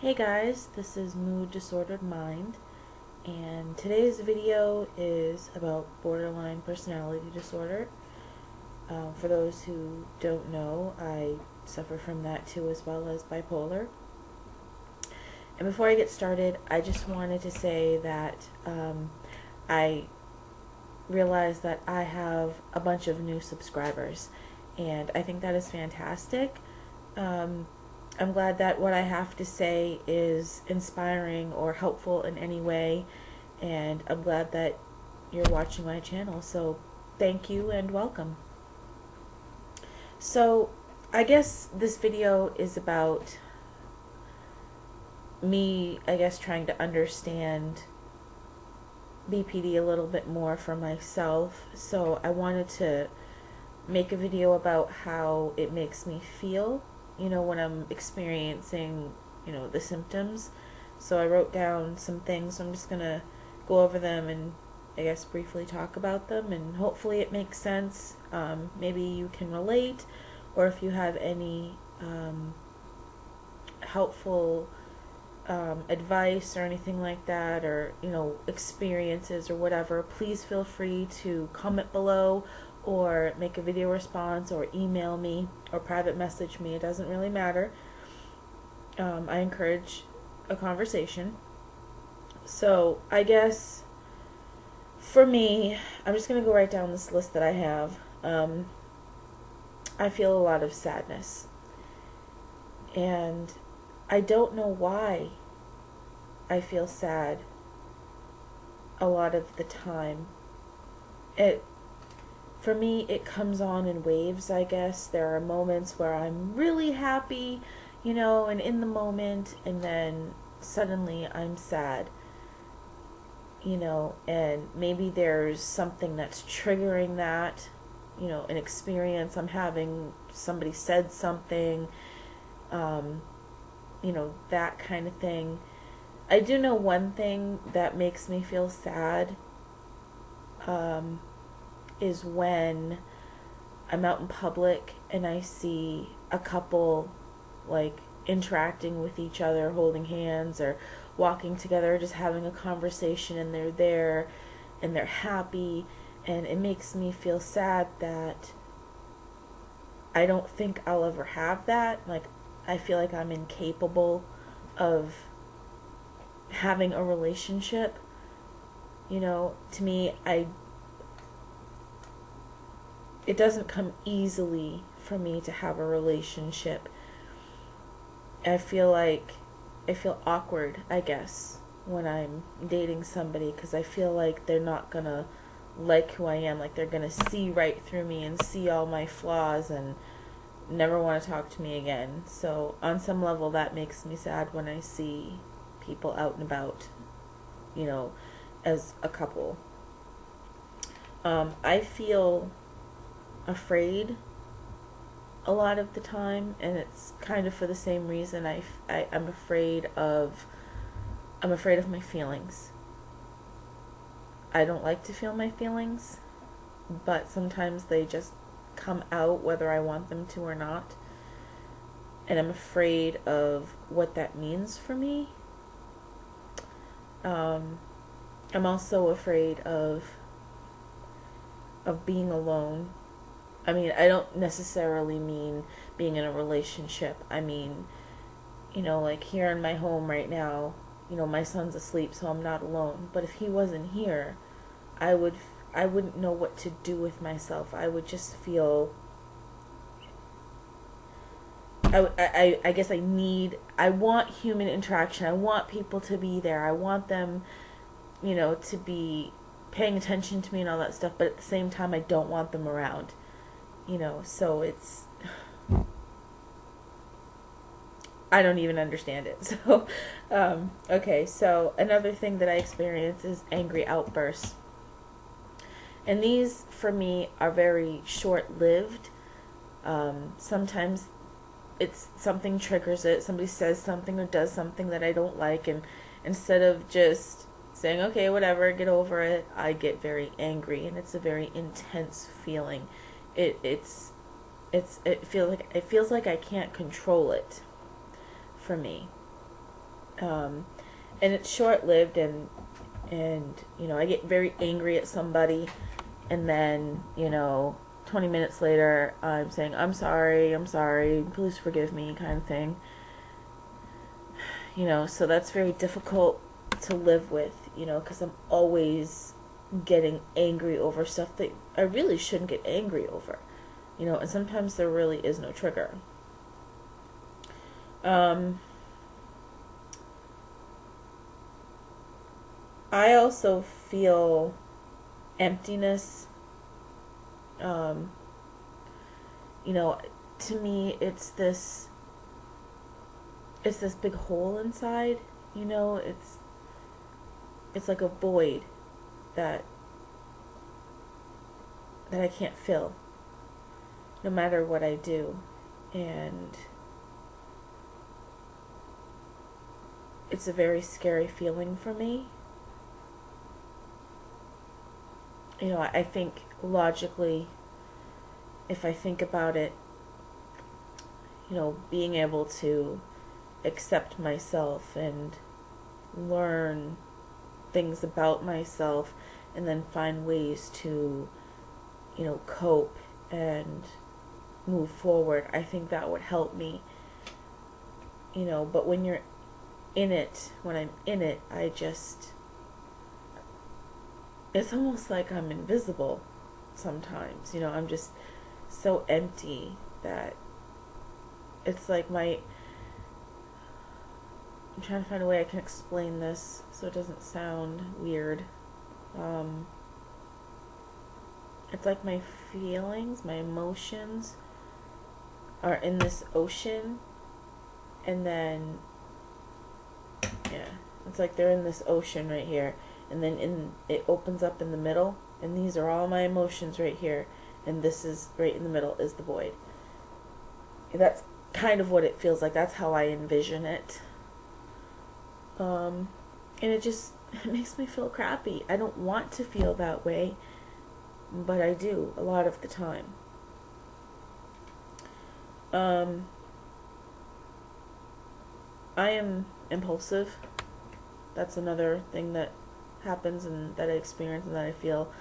Hey guys, this is Mood Disordered Mind, and today's video is about borderline personality disorder. For those who don't know, I suffer from that too, as well as bipolar. And before I get started, I just wanted to say that I realized that I have a bunch of new subscribers, and I think that is fantastic. I'm glad that what I have to say is inspiring or helpful in any way, and I'm glad that you're watching my channel, so thank you and welcome. So I guess this video is about me, trying to understand BPD a little bit more for myself. So I wanted to make a video about how it makes me feel, when I'm experiencing, the symptoms. So I wrote down some things, so I'm just going to go over them and briefly talk about them, and hopefully it makes sense. Maybe you can relate, or if you have any helpful advice or anything like that, or experiences or whatever, please feel free to comment below or make a video response or email me or private message me. It doesn't really matter. I encourage a conversation. So I guess for me, I'm just going to go right down this list that I have. I feel a lot of sadness, and I don't know why I feel sad a lot of the time. For me, it comes on in waves, I guess. There are moments where I'm really happy, and in the moment, and then suddenly I'm sad, and maybe there's something that's triggering that, an experience I'm having, somebody said something, that kind of thing. I do know one thing that makes me feel sad, is when I'm out in public and I see a couple interacting with each other, holding hands or walking together, just having a conversation, and they're there and they're happy, and it makes me feel sad that I don't think I'll ever have that. I feel like I'm incapable of having a relationship. To me, it doesn't come easily for me to have a relationship. I feel awkward, I guess, when I'm dating somebody, because I feel like they're not gonna like who I am, like they're gonna see right through me and see all my flaws and never want to talk to me again. So on some level, that makes me sad when I see people out and about, as a couple. I feel afraid a lot of the time, and it's kind of for the same reason. I'm afraid of my feelings. I don't like to feel my feelings, but sometimes they just come out whether I want them to or not, and I'm afraid of what that means for me. I'm also afraid of being alone. I mean, I don't necessarily mean being in a relationship. I mean, here in my home right now, my son's asleep, so I'm not alone. But if he wasn't here, I wouldn't know what to do with myself. I would just feel, I guess I want human interaction. I want people to be there. I want them, to be paying attention to me and all that stuff, but at the same time, I don't want them around. So it's, I don't even understand it. So, okay, so another thing that I experience is angry outbursts. And these, for me, are very short-lived. Sometimes it's something triggers it. Somebody says something or does something that I don't like, and instead of just saying, okay, whatever, get over it, I get very angry, and it's a very intense feeling. It feels like I can't control it, for me. And it's short-lived, and you know, I get very angry at somebody, and then, you know, 20 minutes later I'm saying I'm sorry, please forgive me, kind of thing. You know, so that's very difficult to live with, you know, because I'm always getting angry over stuff that I really shouldn't get angry over, you know, and sometimes there really is no trigger. I also feel emptiness. You know, to me, it's this big hole inside. You know, it's like a void that I can't fill, no matter what I do, and it's a very scary feeling for me. You know, I think logically, if I think about it, you know, being able to accept myself and learn things about myself and then find ways to, you know, cope and move forward, I think that would help me. You know, but when you're in it, when I'm in it, it's almost like I'm invisible sometimes. You know, I'm just so empty that it's like I'm trying to find a way I can explain this so it doesn't sound weird. It's like my feelings, my emotions are in this ocean, and then, yeah, it's like they're in this ocean right here, and then it opens up in the middle, and these are all my emotions right here, and this is right in the middle is the void. That's kind of what it feels like. That's how I envision it. And it makes me feel crappy. I don't want to feel that way, but I do a lot of the time. I am impulsive. That's another thing that happens and that I experience and that I feel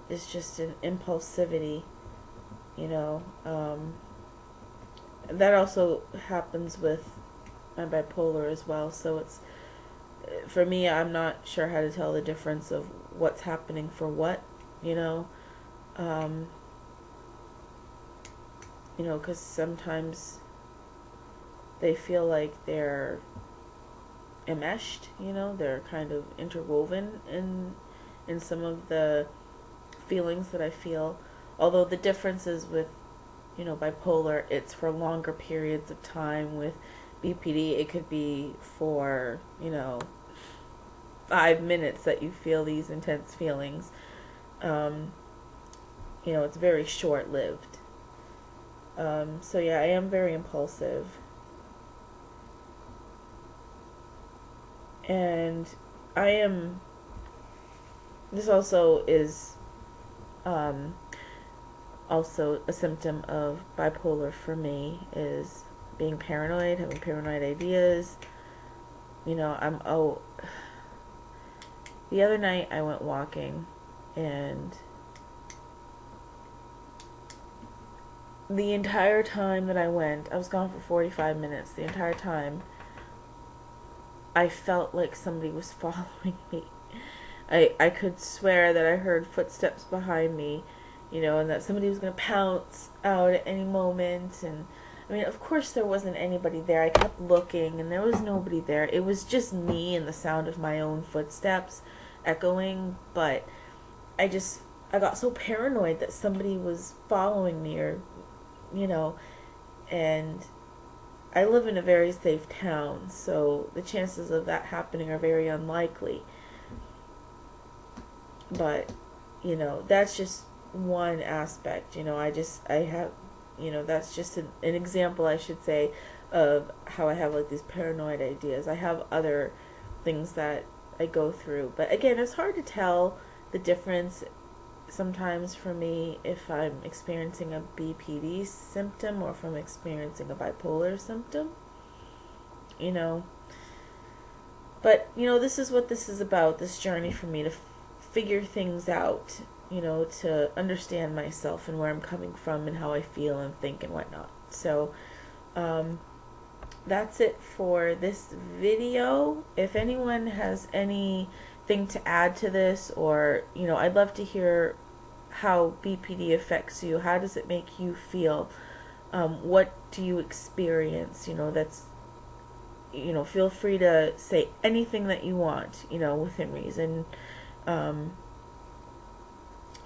is just an impulsivity, you know. That also happens with my bipolar as well. So it's, for me, I'm not sure how to tell the difference of what's happening for what, you know. You know, because sometimes they feel like they're enmeshed, you know, they're kind of interwoven in some of the feelings that I feel. Although the difference is with, you know, bipolar, it's for longer periods of time. With BPD, it could be for, you know, 5 minutes that you feel these intense feelings. You know, it's very short-lived. So yeah, I am very impulsive. And this also is also a symptom of bipolar for me, is being paranoid, having paranoid ideas. You know, the other night I went walking, and the entire time that I went, I was gone for 45 minutes, the entire time I felt like somebody was following me. I could swear that I heard footsteps behind me, you know, and that somebody was going to pounce out at any moment. And I mean, of course there wasn't anybody there. I kept looking and there was nobody there. It was just me and the sound of my own footsteps echoing. But I got so paranoid that somebody was following me, or, you know, and I live in a very safe town, so the chances of that happening are very unlikely. But, you know, that's just one aspect. You know, I have, you know, that's just an example, I should say, of how I have like these paranoid ideas. I have other things that I go through, but again, it's hard to tell the difference sometimes for me if I'm experiencing a BPD symptom or if I'm experiencing a bipolar symptom. You know, But, you know, this is what this is about, this journey for me to figure things out, you know, to understand myself and where I'm coming from and how I feel and think and whatnot. So, that's it for this video. If anyone has anything to add to this, or, you know, I'd love to hear how BPD affects you. How does it make you feel? What do you experience? You know, that's, you know, feel free to say anything that you want, you know, within reason.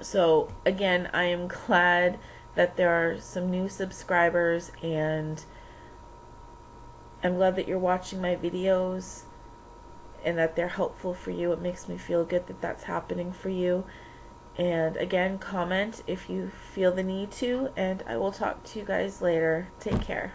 So again, I am glad that there are some new subscribers, and I'm glad that you're watching my videos and that they're helpful for you. It makes me feel good that that's happening for you. And again, comment if you feel the need to, and I will talk to you guys later. Take care.